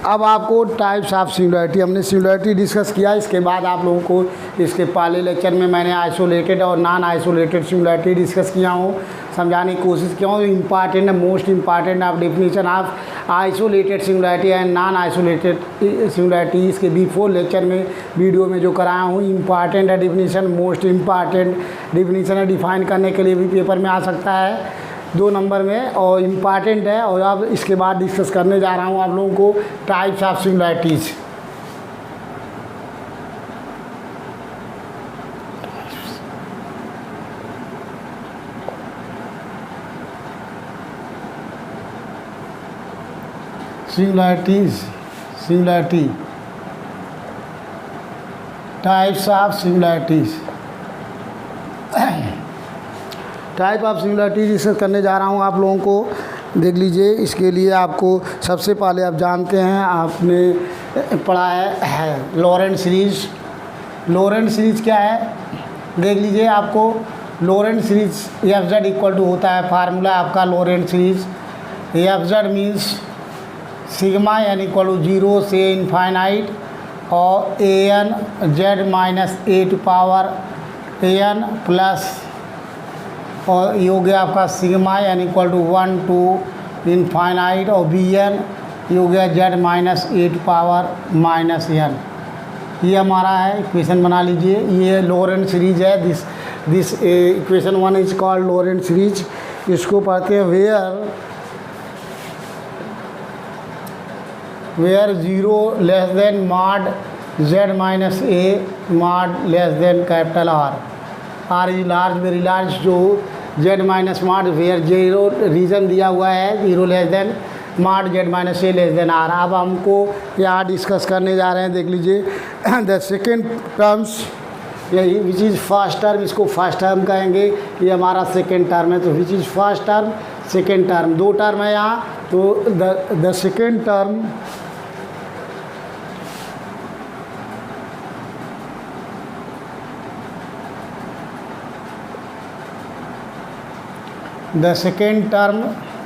अब आपको types of singularity, हमने सिंगुलैरिटी डिस्कस किया। इसके बाद आप लोगों को इसके पहले लेक्चर में मैंने आइसोलेटेड और नॉन आइसोलेटेड सिंगुलैरिटी डिस्कस किया हूँ, समझाने की कोशिश किया हूँ। Important, most important of definition of isolated singularity and non isolated singularity, इसके बिफोर लेक्चर में वीडियो में जो कराया हूँ। इम्पॉर्टेंट है डेफिनेशन, मोस्ट इम्पॉर्टेंट डेफिनेशन है, डिफाइन करने के लिए भी पेपर में आ सकता है 2 नंबर में, और इम्पॉर्टेंट है। और अब इसके बाद डिस्कस करने जा रहा हूँ आप लोगों को types of singularities. Singularity, types of singularities. Type of singularity discuss करने जा रहा हूँ आप लोगों को। देख लीजिए, इसके लिए आपको सबसे पहले आप जानते हैं, आपने पढ़ा है लॉरेंट सीरीज। लॉरेंट सीरीज क्या है देख लीजिए। आपको Laurent series f z equal to होता है, फार्मूला आपका Laurent series f z means sigma n equal to 0 से इनफाइनाइट और a n z minus a to power a n plus, और ये हो गया आपका sigma n equal to 1 to infinite, और बी एन ये हो गया z minus a to power minus n. ये हमारा है इक्वेशन, बना लीजिए। ये लॉरेंट सीरीज है। This equation 1 is called Laurent series. इसको पढ़ते हैं where 0 less than mod z minus a mod less than capital R is large very large. जो z minus mod where 0 region दिया हुआ है 0 less than mod z minus a less than R. अब हमको यहाँ डिस्कस करने जा रहे हैं, देख लीजिए। द सेकेंड टर्म्स, यही विच इज़ फर्स्ट टर्म, इसको फर्स्ट टर्म कहेंगे। ये हमारा सेकेंड टर्म है, तो which is first term, second term, 2 term है यहाँ। तो द सेकेंड टर्म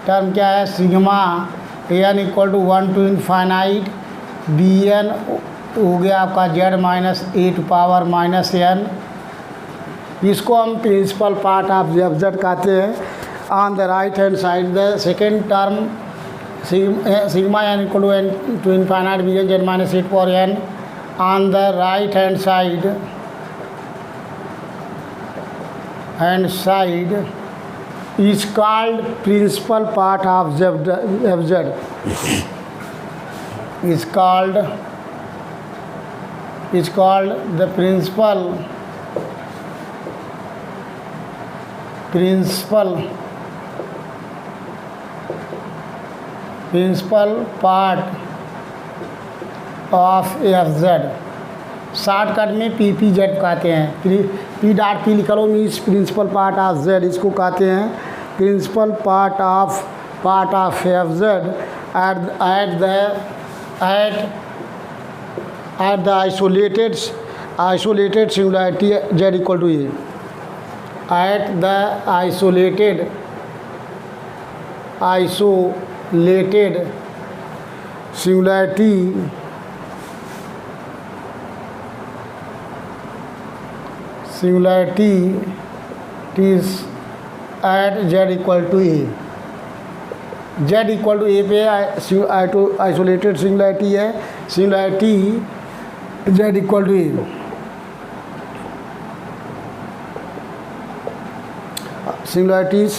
टर्म क्या है, sigma n equal to 1 to infinite b n हो गया आपका z minus a to power minus n. इसको हम प्रिंसिपल पार्ट ऑफ जेड कहते हैं। On the right hand side the second term sigma n equal to n to infinite b n z minus a to power n. On the right hand side is called principal part of fz, is called the principal part of fz। Shortcut में p z कहते हैं। P dot p लिख लो, means principal part of z, इसको कहते हैं principal part of f z at the isolated singularity z equal to a. At the isolated singularity is at z equal to a. z equal to a पे isolated singularity है, singularity z equal to a. Singularities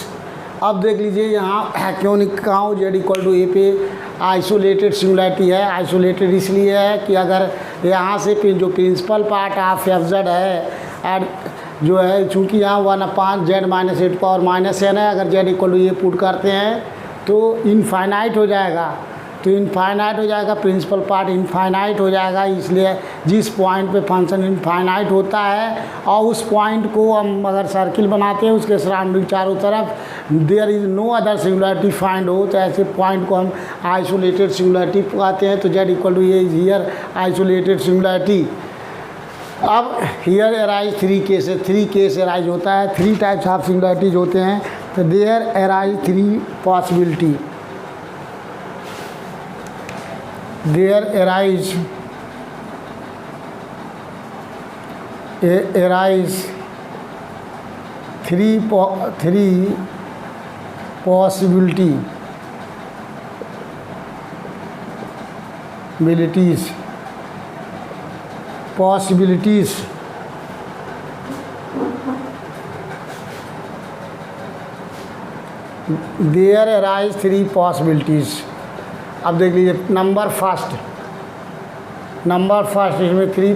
अब देख लीजिए, यहाँ क्यों लिखा हूँ z equal to a पे आइसोलेटेड सिंगुलैरिटी है। आइसोलेटेड इसलिए है कि अगर यहाँ से जो principal part of f z है जो है, चूँकि यहाँ 1/5 z minus a to power minus n है, अगर जेड इक्वल टू ये पुट करते हैं तो इनफाइनाइट हो जाएगा। प्रिंसिपल पार्ट इनफाइनाइट हो जाएगा। इसलिए जिस पॉइंट पे फंक्शन इनफाइनाइट होता है और उस पॉइंट को हम अगर सर्किल बनाते हैं, उसके सराउंडिंग चारों तरफ there is no other singularity find हो, तो ऐसे पॉइंट को हम आइसोलेटेड सिंगुलैरिटी कहते हैं। तो जेड इक्वल टू ये इज हियर आइसोलेटेड सिंगुलैरिटी। अब here arise 3 cases, 3 case arise होता है। 3 टाइप्स ऑफ सिंगुलैरिटीज होते हैं। तो there arise 3 possibility. There arise three possibilities there arise 3 possibilities. अब देख लीजिए नंबर फर्स्ट इसमें 3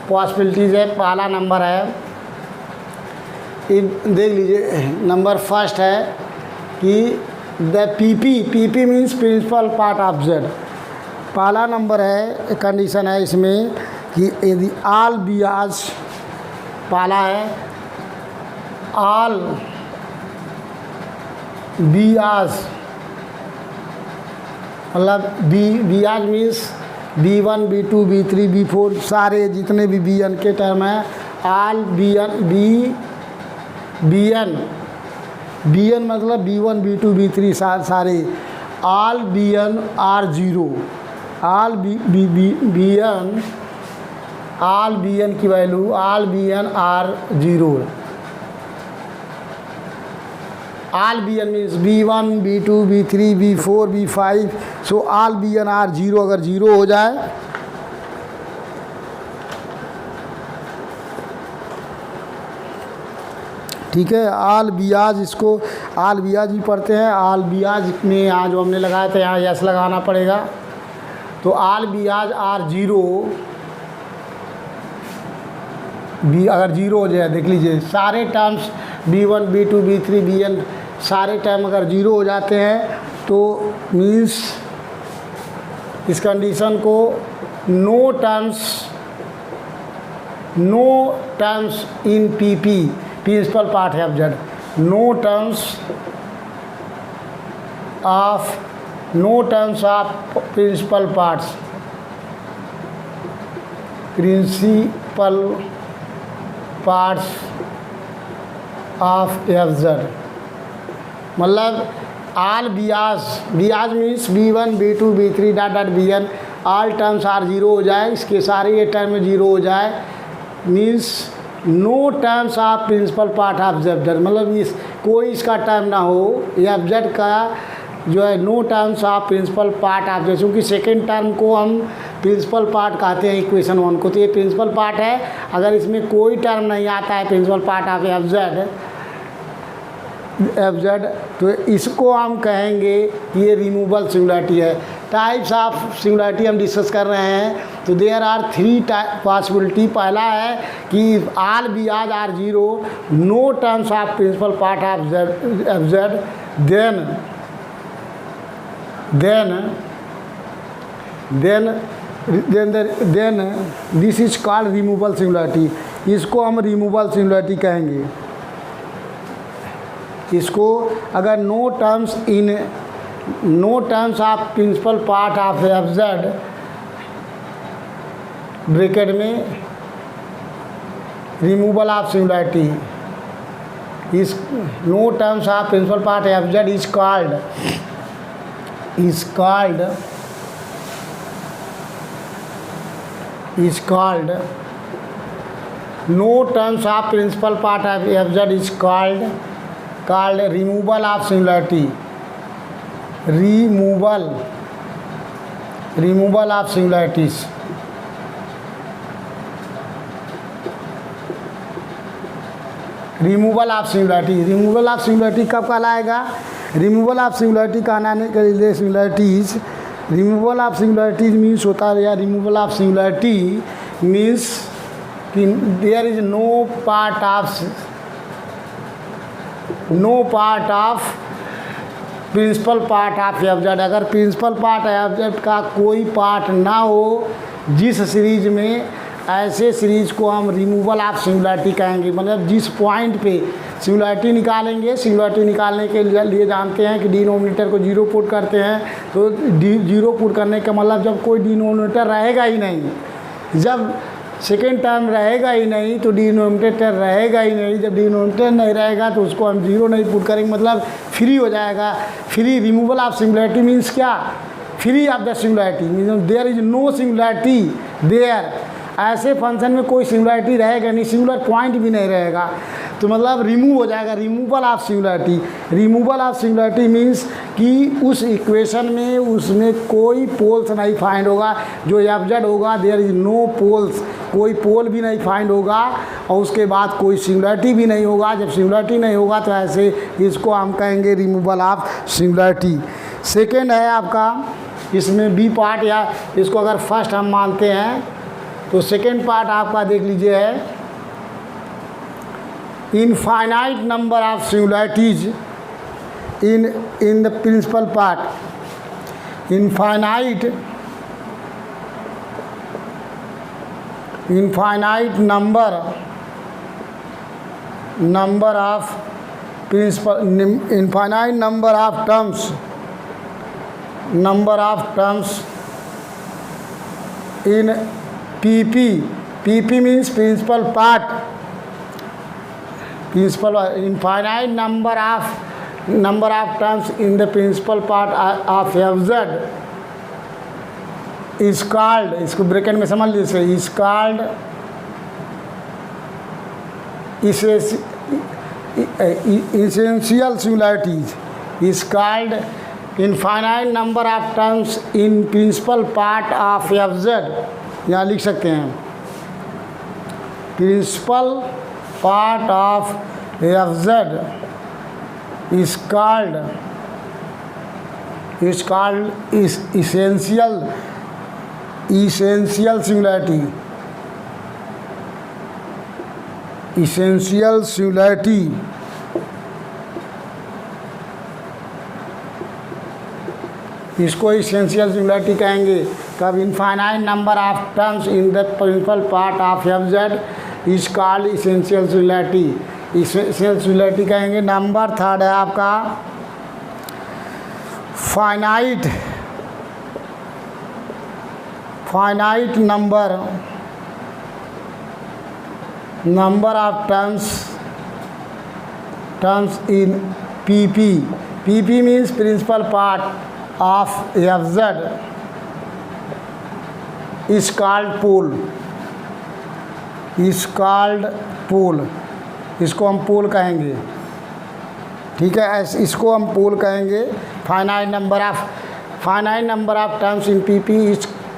पॉसिबिलिटीज़ है। पहला नंबर है, देख लीजिए नंबर फर्स्ट है कि the PP means principal part of z. पहला नंबर है, कंडीशन है इसमें कि यदि आल बियाज, पहला है आल बियाज, मतलब बियाज means B1 B2 B3 B4 सारे जितने भी BN के टर्म हैं, आल BN मतलब B1 B2 B3 सारे, all BN are zero, all BN की value all BN are zero. All BN means B1 B2 B3 B4 B5, so all BN are zero, अगर zero हो जाए ठीक है। आल बियाज, इसको आल बियाज ही पढ़ते हैं। आल बियाज में यहाँ जो हमने लगाया था यहाँ यस लगाना पड़ेगा। तो आल बियाज आर जीरो, अगर जीरो हो जाए, देख लीजिए सारे terms B1 B2 B3 BN सारे टर्म अगर जीरो हो जाते हैं तो मीन्स इस कंडीशन को no terms in PP, principal part है of z, no terms of principal parts of f z. मतलब all b's means B1 B2 B3 dot BN all terms are zero हो जाए, इसके सारे ये टर्म जीरो हो जाए, means no terms of principal part of z, मतलब इस कोई इसका टर्म ना हो, एफ जेड का जो है no terms of principal part of z, क्योंकि सेकेंड टर्म को हम प्रिंसिपल पार्ट कहते हैं इक्वेशन 1 को, तो ये प्रिंसिपल पार्ट है। अगर इसमें कोई टर्म नहीं आता है principal part of f z तो इसको हम कहेंगे ये रिमूवल सिंगुलरिटी है। टाइप्स ऑफ सिंगुलरिटी हम डिस्कस कर रहे हैं, तो देयर आर 3 पॉसिबिलिटी। पहला है कि all b's are zero, no terms of principal part of f z, then this is called removal singularity. इसको हम रिमूवल सिंगुलरिटी कहेंगे। इसको अगर no terms of principal part of f z bracket में removal of singularity is no terms of principal part f z is called no terms of principal part of fz is called removal of singularity. Removal of singularities. Removal of singularity कब कहलाएगा? Removal of singularity कहलाने के लिए removal of singularities means होता है, या removal of singularity means कि there is no part of principal part of f z. अगर प्रिंसिपल पार्ट एफ जेड का कोई पार्ट ना हो जिस सीरीज में, ऐसे सीरीज को हम रिमूवल ऑफ सिंगुलरिटी कहेंगे। मतलब जिस पॉइंट पे सिंगुलरिटी निकालेंगे, सिंगुलरिटी निकालने के लिए जानते हैं कि डिनोमिनेटर को 0 पुट करते हैं, तो 0 पुट करने का मतलब जब कोई डिनोमिनेटर रहेगा ही नहीं, जब सेकेंड टर्म रहेगा ही नहीं तो डिनोमिनेटर रहेगा ही नहीं। जब डिनोमिनेटर नहीं रहेगा तो उसको हम 0 नहीं पुट करेंगे, मतलब फ्री हो जाएगा। Free removal of singularity means क्या? Free of the singularity, means there is no singularity there. ऐसे फंक्शन में कोई सिंगुलैरिटी रहेगा नहीं, सिंगुलर पॉइंट भी नहीं रहेगा, तो मतलब रिमूव हो जाएगा, removal of singularity. Removal of singularity means कि उस इक्वेशन में उसमें कोई पोल्स नहीं फाइंड होगा, जो एफजेड होगा देयर इज नो पोल्स, कोई पोल भी नहीं फाइंड होगा, और उसके बाद कोई सिंगुलैरिटी भी नहीं होगा। जब सिंगुलैरिटी नहीं होगा तो ऐसे इसको हम कहेंगे रिमूवल ऑफ सिंगुलैरिटी। सेकेंड है आपका इसमें बी पार्ट, या इसको अगर फर्स्ट हम मानते हैं तो सेकेंड पार्ट आपका देख लीजिए है infinite number of singularities in the principal part, infinite number of principal, infinite number of terms in PP means principal part, infinite number of terms in the principal part of fz is called, इसको bracket में समझ लीजिए, is called essential singularities, is called infinite number of terms in principal part of fz। यहाँ लिख सकते हैं principal part of fz is called essential singularity, essential singularity। इसको essential singularity कहेंगे। कब infinite number of terms in the principal part of fz is called essential singularity, essential singularity कहेंगे। Number third है आपका finite number of terms in PP means principal part of fz is called pole, इसको हम pole कहेंगे, ठीक है। इसको हम पोल कहेंगे। Finite number of terms in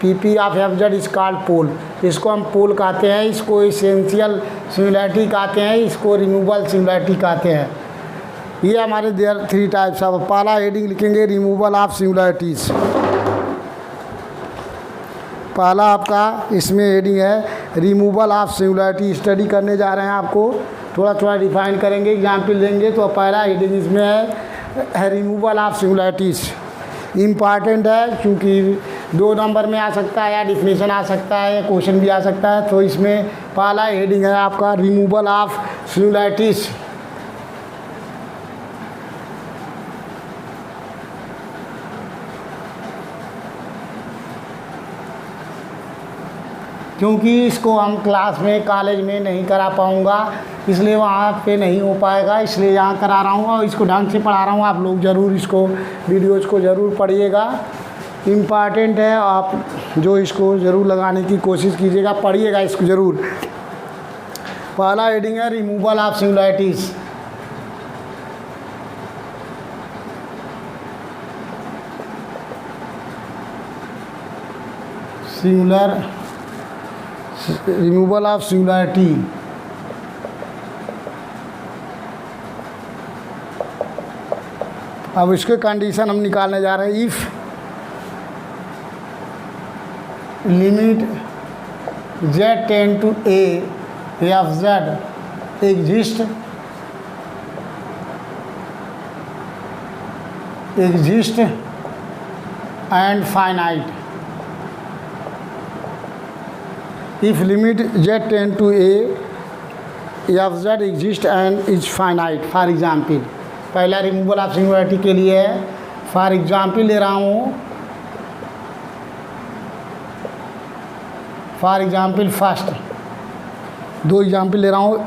PP of fz is called pole, इसको हम पोल कहते हैं। इसको इसेंशियल सिंगुलैरिटी कहते हैं, इसको रिमूवल सिंगुलैरिटी कहते हैं। ये हमारे देयर थ्री टाइप्स ऑफ। पहला हेडिंग लिखेंगे रिमूवल ऑफ सिंगुलैरिटीज़। पहला आपका इसमें हेडिंग है रिमूवल ऑफ सिंगुलैरिटी। स्टडी करने जा रहे हैं, आपको थोड़ा डिफाइन करेंगे, एग्जाम्पल लेंगे। तो पहला हेडिंग इसमें है रिमूवल ऑफ सिंगुलैरिटीज़। इम्पॉर्टेंट है क्योंकि 2 नंबर में आ सकता है, या डिफिनीशन आ सकता है, या क्वेश्चन भी आ सकता है। तो इसमें पहला हेडिंग है आपका रिमूवल ऑफ सिंगुलैरिटीज़। क्योंकि इसको हम क्लास में कॉलेज में नहीं करा पाऊँगा, इसलिए वहाँ पे नहीं हो पाएगा, इसलिए यहाँ करा रहा हूँ और इसको ढंग से पढ़ा रहा हूँ। आप लोग ज़रूर इसको वीडियोज़ को ज़रूर पढ़िएगा, इम्पॉर्टेंट है। आप जो इसको ज़रूर लगाने की कोशिश कीजिएगा, पढ़िएगा इसको ज़रूर। पहला हेडिंग है removal of singularities. Removal of singularity. अब इसके कंडीशन हम निकालने जा रहे हैं। If limit z tend to a fz exist and finite। if limit z tend to a fz exist and is finite। For example पहला removal of singularity के लिए है। फॉर एग्जाम्पल ले रहा हूँ, फॉर एग्जाम्पल फर्स्ट 2 एग्जाम्पल ले रहा हूँ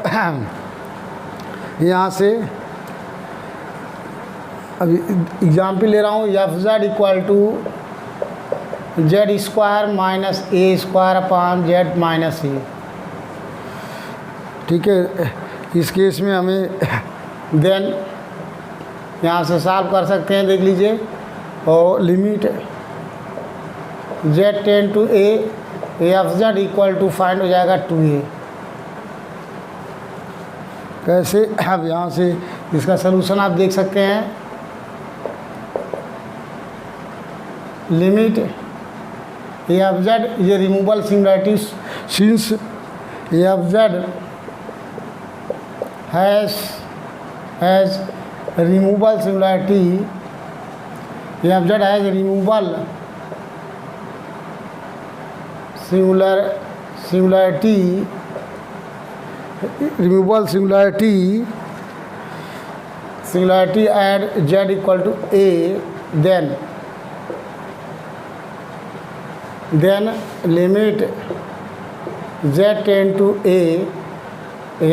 यहाँ से। अभी एग्जाम्पल ले रहा हूँ fz equal to z square minus a square upon z minus a. ठीक है, इस केस में हमें देन यहाँ से सॉल्व कर सकते हैं, देख लीजिए। और limit z tend to a f z equal to finite हो जाएगा 2a। कैसे? अब यहाँ से इसका सलूशन आप देख सकते हैं। लिमिट एफ जेड ये removal singularity since F z has removal singularity, f z has removal singularity at z equal to a, then limit z tend to a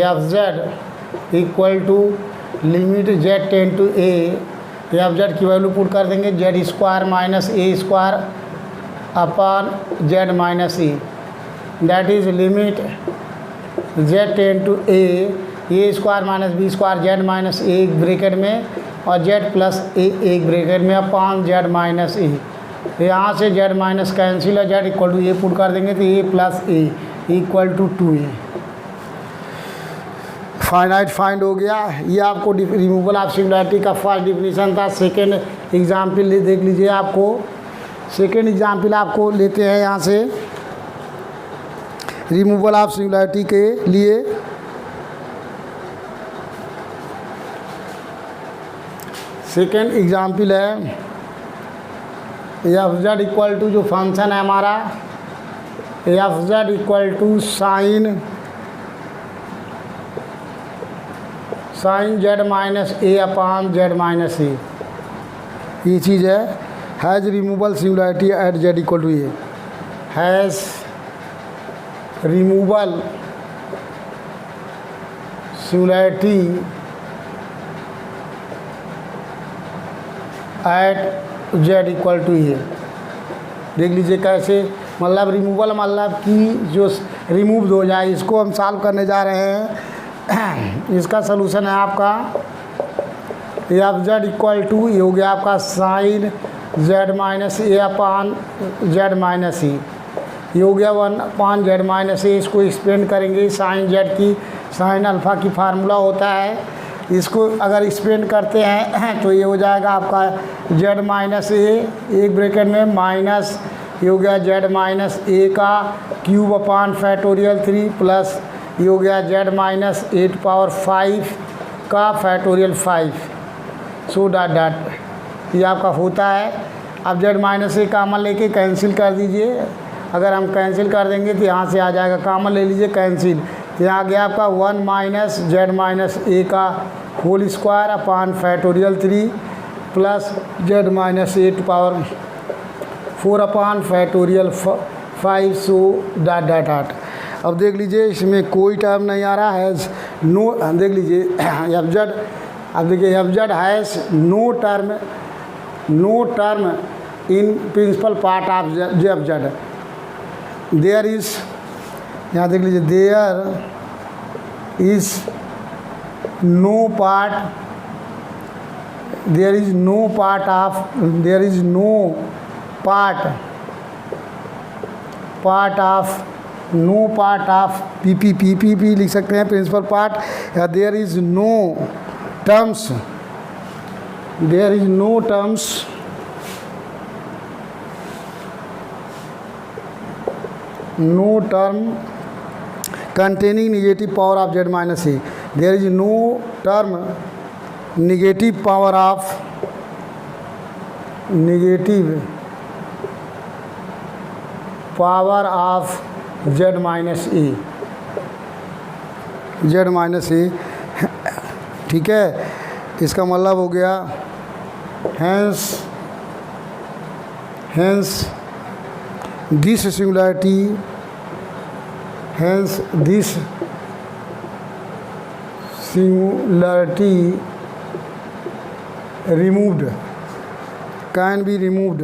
f z equal to limit z tend to a f z की value put कर देंगे, z square minus a square upon z minus a, that is limit z tend to a square minus b square z minus a एक bracket में और Z plus ए एक bracket में upon z minus a. यहाँ से z minus cancel है, z equal to a put कर देंगे तो a plus a equal to 2a। Finite find हो गया। ये आपको रिमूवल ऑफ सिंगुलरिटी का फर्स्ट डिफिनीशन था। सेकेंड एग्जाम्पल देख लीजिए, आपको सेकेंड एग्जाम्पल आपको लेते हैं यहाँ से रिमूवल ऑफ सिंगुलरिटी के लिए। सेकेंड एग्जाम्पल है एफ जेड इक्वल टू जो फंक्शन है हमारा f z equal to sine z minus a upon z minus a. ये चीज़ है has removal singularity at z equal to a, has removal singularity at z equal to a. देख लीजिए कैसे, मतलब रिमूवल मतलब कि जो रिमूव हो जाए, इसको हम सॉल्व करने जा रहे हैं। इसका सलूशन है आपका एफ जेड इक्वल टू ये हो गया आपका sign z minus a upon z minus a, ये हो गया 1 अपान जेड माइनस ए। इसको एक्सप्लेन करेंगे, साइन जेड की साइन अल्फ़ा की फार्मूला होता है, इसको अगर एक्सप्लेन करते हैं तो ये हो जाएगा आपका जेड माइनस ए एक ब्रैकेट में माइनस ये हो गया जेड माइनस ए का क्यूब अपान फैक्टोरियल 3 प्लस ये हो गया जेड माइनस 8 पावर 5 का फैक्टोरियल 5 सो डॉट डॉट ये आपका होता है। अब जेड माइनस ए कामन लेके कैंसिल कर दीजिए। अगर हम कैंसिल कर देंगे तो यहाँ से आ जाएगा, कामन ले लीजिए कैंसिल, तो यहाँ आ गया आपका 1 माइनस जेड माइनस ए का whole square upon factorial 3 plus z minus 8 power 4 upon factorial 5 so dot dot dot. अब देख लीजिए इसमें कोई टर्म नहीं आ रहा है, नो, देख लीजिए एफ जेड, अब देखिए f z has no term in principal part of f z, there is, यहाँ देख लीजिए there is no part of P लिख सकते हैं प्रिंसिपल पार्ट, या there is no terms containing negative power of z minus a, there is no term negative power of z minus a. ठीक है, इसका मतलब हो गया hence this singularity can be removed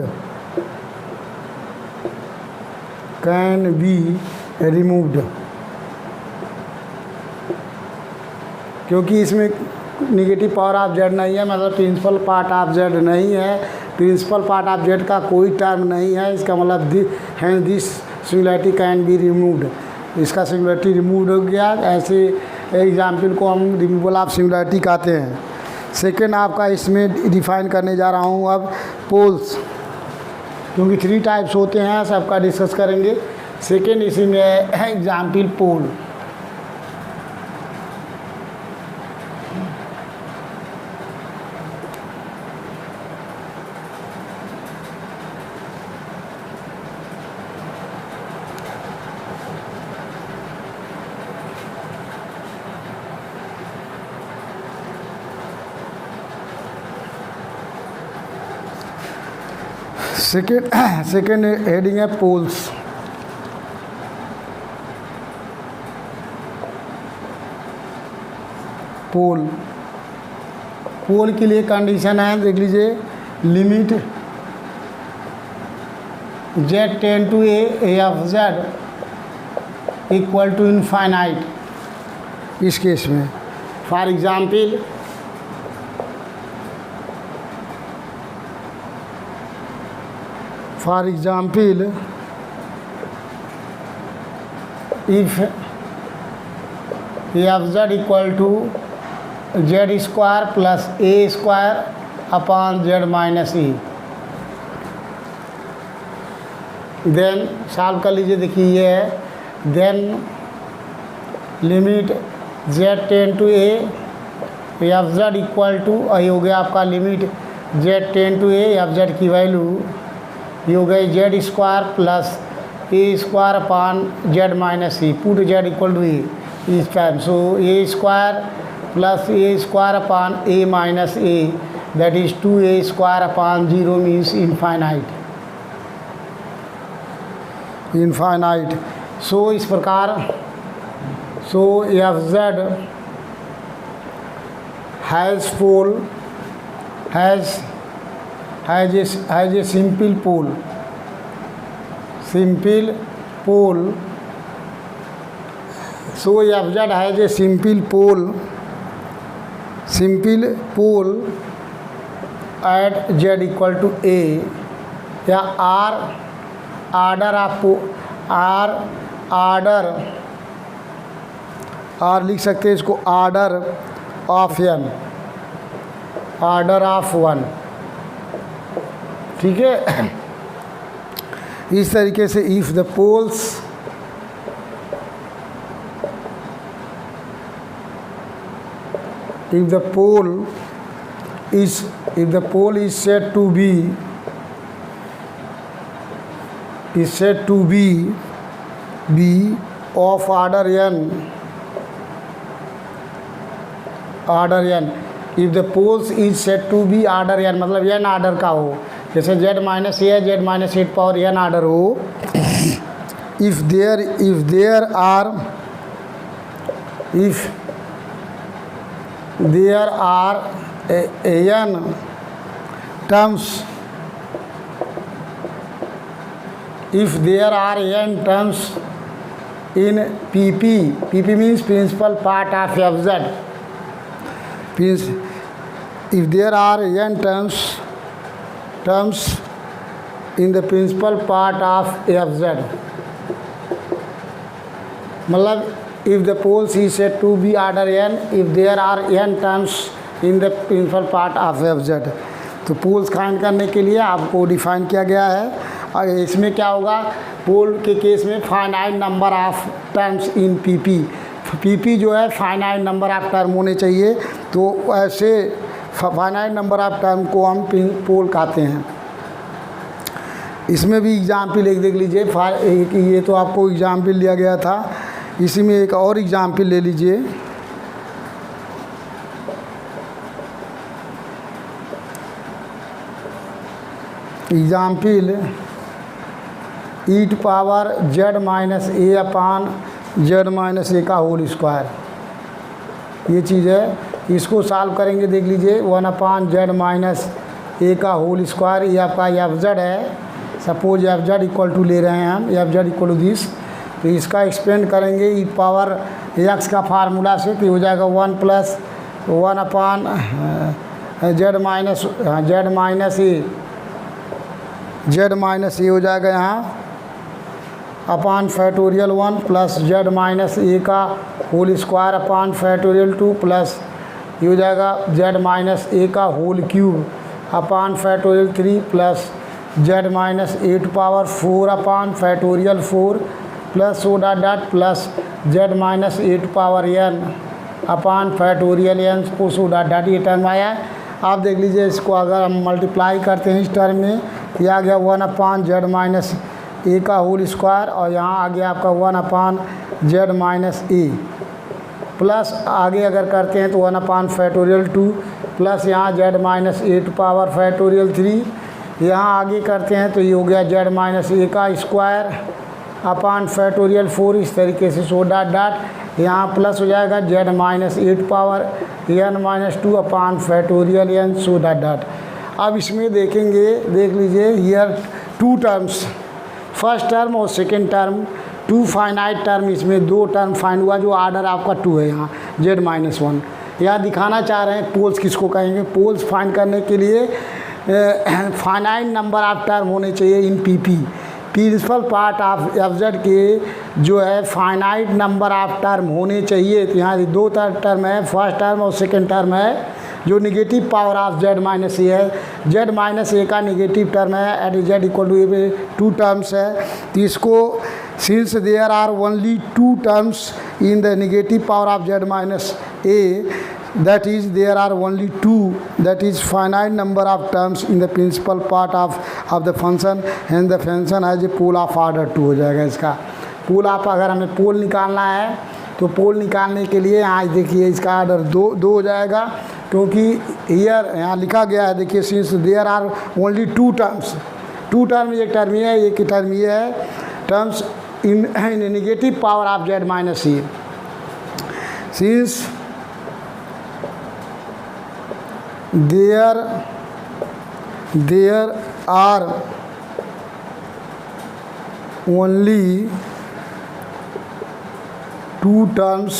can be removed, क्योंकि इसमें negative power of Z नहीं है, मतलब प्रिंसिपल पार्ट ऑफ जेड नहीं है, प्रिंसिपल पार्ट ऑफ जेड का कोई टर्म नहीं है, इसका मतलब hence this singularity can be removed, इसका सिंगुलैरिटी रिमूव हो गया। ऐसे एग्जाम्पल को हम रिमूवल ऑफ सिंगुलैरिटी कहते हैं। सेकेंड आपका इसमें डिफाइन करने जा रहा हूँ अब पोल्स, क्योंकि 3 टाइप्स होते हैं, सबका डिस्कस करेंगे। सेकेंड इसी में है एग्जाम्पल पोल। सेकेंड हेडिंग है पोल्स। पोल के लिए कंडीशन है, देख लीजिए, limit z tend to a of z equal to infinite. इस केस में for example if a of z equal to z square plus a square upon z minus e, then solve कर लीजिए। देखिए ये है, then limit z tend to a of z equal to, ये हो गया आपका limit z tend to a of z की वैल्यू ये हो गई z square plus a square upon z minus e, put z equal to a इस time, so a square plus a square upon a minus a, that is 2a square upon 0 means infinite. So इस प्रकार, so f z has pole has a simple pole, so f z has a simple pole at z equal to a, या are लिख सकते हैं इसको, order of 1, ठीक है। इस तरीके से if the poles is said to be of order n, if the poles is said to be order n, मतलब n ऑर्डर का हो, जैसे z माइनस ए है, z minus 8 power n order हो। if there are n terms, in PP means principal part of fz, if there are n terms in the principal part of fz, मतलब if the poles is said to be order n, if there are n terms in the principal part of fz, तो poles find करने के लिए आपको define किया गया है। और इसमें क्या होगा, पोल के केस में finite number of terms in PP जो है फाइनाइट नंबर ऑफ टर्म होने चाहिए, तो ऐसे फाइनाइट नंबर ऑफ टर्म को हम पोल कहते हैं। इसमें भी एग्जाम्पल एक देख लीजिए, ये तो आपको एग्जाम्पल लिया गया था, इसी में एक और एग्जाम्पल ले लीजिए। Example e to power z minus a upon z minus a का होल स्क्वायर, ये चीज़ है, इसको सॉल्व करेंगे। देख लीजिए 1 अपान z माइनस ए का होल स्क्वायर, ये आपका एफ जेड है। Suppose f z equal to ले रहे हैं हम, f z equal to this, तो इसका एक्सपेंड करेंगे ई पावर एक्स का फार्मूला से, तो हो जाएगा 1 plus 1 upon z minus a हो जाएगा यहाँ upon factorial 1 plus z minus a का whole square upon factorial 2 plus ये हो जाएगा जेड माइनस ए का whole cube upon factorial 3 plus z minus a to power 4 upon factorial 4 plus so dot dot plus z minus a to power n upon factorial n को so dot dot ये term आया है। आप देख लीजिए इसको अगर हम मल्टीप्लाई करते हैं इस टर्म में, ये आ गया 1 अपान जेड माइनस ए का होल स्क्वायर और यहाँ आ गया आपका 1 upon z minus a plus आगे अगर करते हैं तो 1 अपान फैक्टोरियल 2 प्लस यहाँ z minus a to power factorial 3, यहाँ आगे करते हैं तो ये हो गया जेड माइनस ए का स्क्वायर अपान फैक्टोरियल 4, इस तरीके से सो डॉट डॉट यहाँ प्लस हो जाएगा z minus a to power n minus 2 upon factorial n so dot dot. अब इसमें देखेंगे, देख लीजिए हियर 2 टर्म्स, फर्स्ट टर्म और सेकेंड टर्म, 2 फाइनाइट टर्म, इसमें 2 टर्म फाइंड हुआ जो ऑर्डर आपका 2 है यहाँ जेड माइनस 1। यहाँ दिखाना चाह रहे हैं पोल्स किसको कहेंगे, पोल्स फाइंड करने के लिए फाइनाइट नंबर ऑफ टर्म होने चाहिए in PP, principal part of f z के जो है फाइनाइट नंबर ऑफ टर्म होने चाहिए। तो यहाँ 2 टर्म है, फर्स्ट टर्म और सेकेंड टर्म है जो negative power of z minus a है, जेड माइनस ए का निगेटिव टर्म है at z equal to a पे 2 टर्म्स है। तो इसको since there are only 2 terms in the negative power of z minus a, that is there are only 2, that is finite number of terms in the principal part of the function, and the function has a pole of order 2 हो जाएगा। इसका पोल आप अगर हमें पोल निकालना है तो पोल निकालने के लिए आज देखिए इसका ऑर्डर 2 हो जाएगा, क्योंकि ईयर यहाँ लिखा गया है, देखिए since there are only 2 terms, 2 term, एक टर्म ये है, एक टर्म ये है, terms in negative power of z minus a, since there are only 2 terms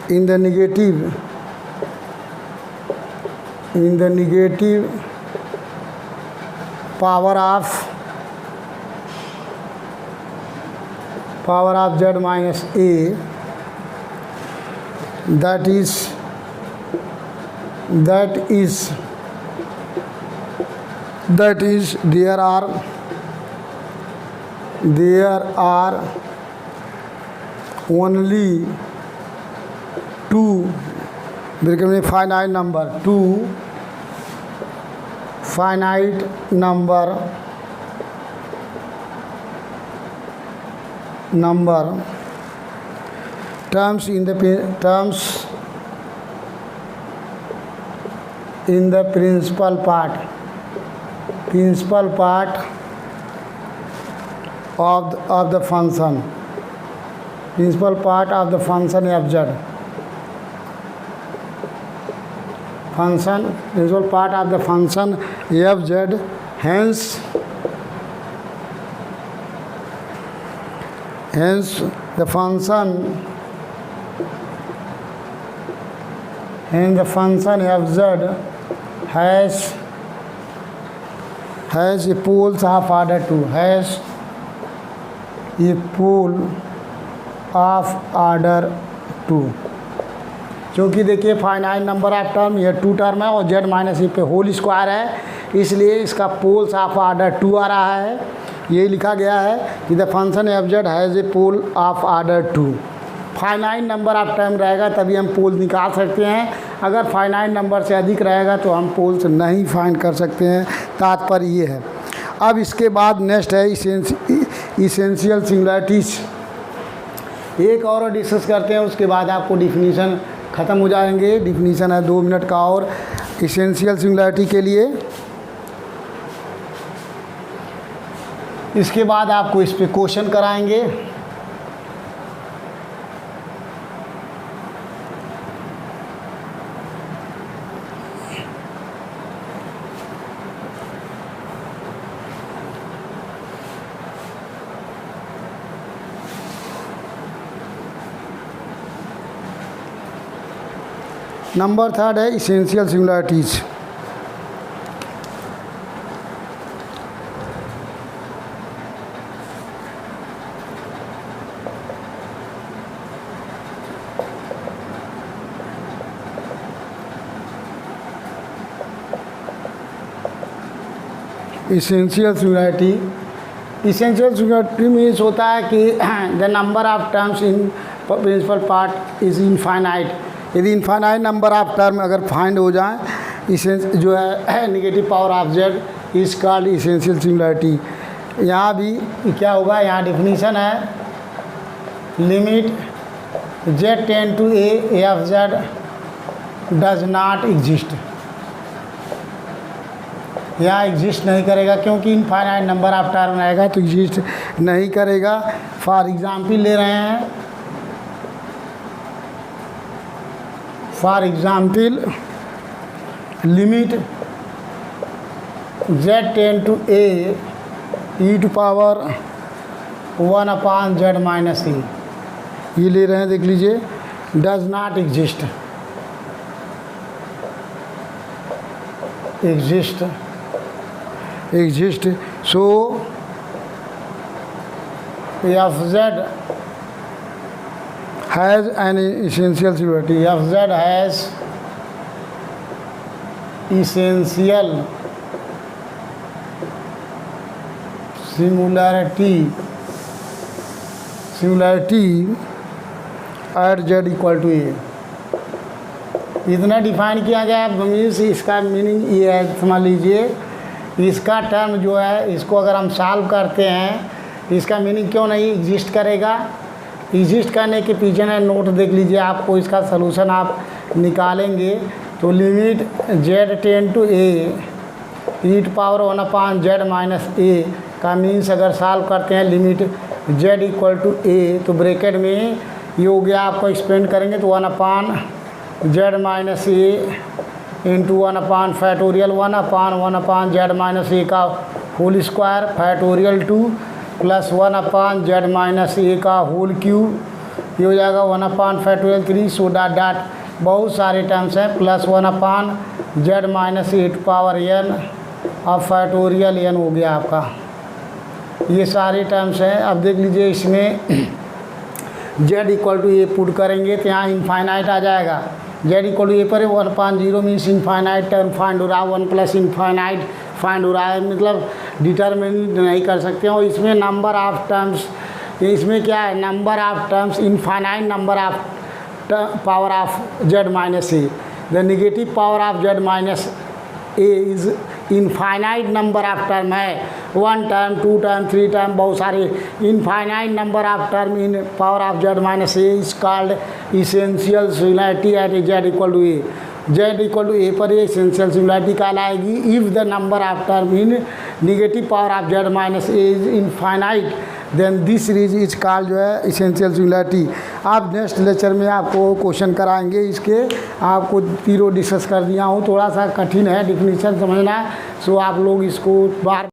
in the negative power of z minus a, that is there are only 2 becoming finite number, 2 finite number terms in the principal part of the function, principal part of the function f z, principal part of the function f z, hence the function f z has a poles of order 2, has a pole of order 2, क्योंकि देखिए finite number of term ये 2 term है और Z minus ए पे whole square है, इसलिए इसका poles of order 2 आ रहा है। ये लिखा गया है कि the function f z has a pole of order 2। Finite number of term रहेगा तभी हम पोल निकाल सकते हैं, अगर फाइनाइट नंबर से अधिक रहेगा तो हम पोल्स नहीं फाइंड कर सकते हैं, तात्पर्य ये है। अब इसके बाद नेक्स्ट है इसेंशियल सिंगुलरिटीज़, एक और डिस्कस करते हैं, उसके बाद आपको डिफिनीशन ख़त्म हो जाएंगे। डिफिनीशन है 2 मिनट का और इसेंशियल सिंगुलरिटी के लिए, इसके बाद आपको इस पे क्वेश्चन कराएंगे। नंबर थर्ड है essential singularities. Essential singularity means होता है कि the number of terms in principal part is infinite. यदि इनफाइनाइट नंबर ऑफ टर्म अगर फाइंड हो जाए, जो है negative power of z is called essential singularity. यहाँ भी क्या होगा, यहाँ डिफिनीशन है limit z tend to a f z does not exist. यहाँ एग्जिस्ट नहीं करेगा क्योंकि इनफाइनाइट नंबर ऑफ टर्म आएगा तो एग्जिस्ट नहीं करेगा। फॉर एग्जाम्पल ले रहे हैं, for example limit z tend to a e to power 1/z minus e, ये ले रहे हैं, देख लीजिए, does not exist. Exist so f z has an essential singularity. F z has essential singularity at z equal to a. इतना define किया गया means इसका मीनिंग ये है, समझ लीजिए, इसका टर्म जो है इसको अगर हम सॉल्व करते हैं, इसका मीनिंग क्यों नहीं एग्जिस्ट करेगा। एग्जिस्ट करने के पीछे ना नोट देख लीजिए, आपको इसका सलूशन आप निकालेंगे तो limit z tend to a e to power 1/z minus a का मीन्स अगर सॉल्व करते हैं limit z equal to a, तो ब्रैकेट में ये हो गया, आपको एक्सपेंड करेंगे तो 1/z minus a into 1 factorial 1/z minus a का whole square factorial 2 plus 1/z minus a का होल क्यूब, ये हो जाएगा 1 फैक्टोरियल 3 सो डॉट डॉट बहुत सारे टर्म्स हैं, plus 1/z minus a to power n और फैक्टोरियल n हो गया आपका। ये सारे टर्म्स हैं। अब देख लीजिए, इसमें z equal to a put करेंगे तो यहाँ इनफाइनाइट आ जाएगा। z इक्वल टू ए पर 1/0 मीन्स इनफाइनाइट टर्म फाइंड हो रहा है, 1 प्लस इनफाइनाइट फाइंड हो रहा है, मतलब डिटरमिन नहीं कर सकते हैं। और इसमें नंबर ऑफ टर्म्स, इसमें क्या है, number of terms infinite number of power of z minus a. The negative power of z minus a is infinite number of term है, 1 टर्म 2 टर्म 3 टर्म बहुत सारे infinite number of term in power of z minus a is called essential singularity at z equal to a. z equal to a पर essential singularity कहलाएगी if the number of term in negative power of z minus a is infinite, then this series is called जो है essential singularity. आप next lecture में आपको question कराएंगे इसके, आपको तीनों डिस्कस कर दिया हूँ, थोड़ा सा कठिन है डिफिनीशन समझना, सो आप लोग इसको बार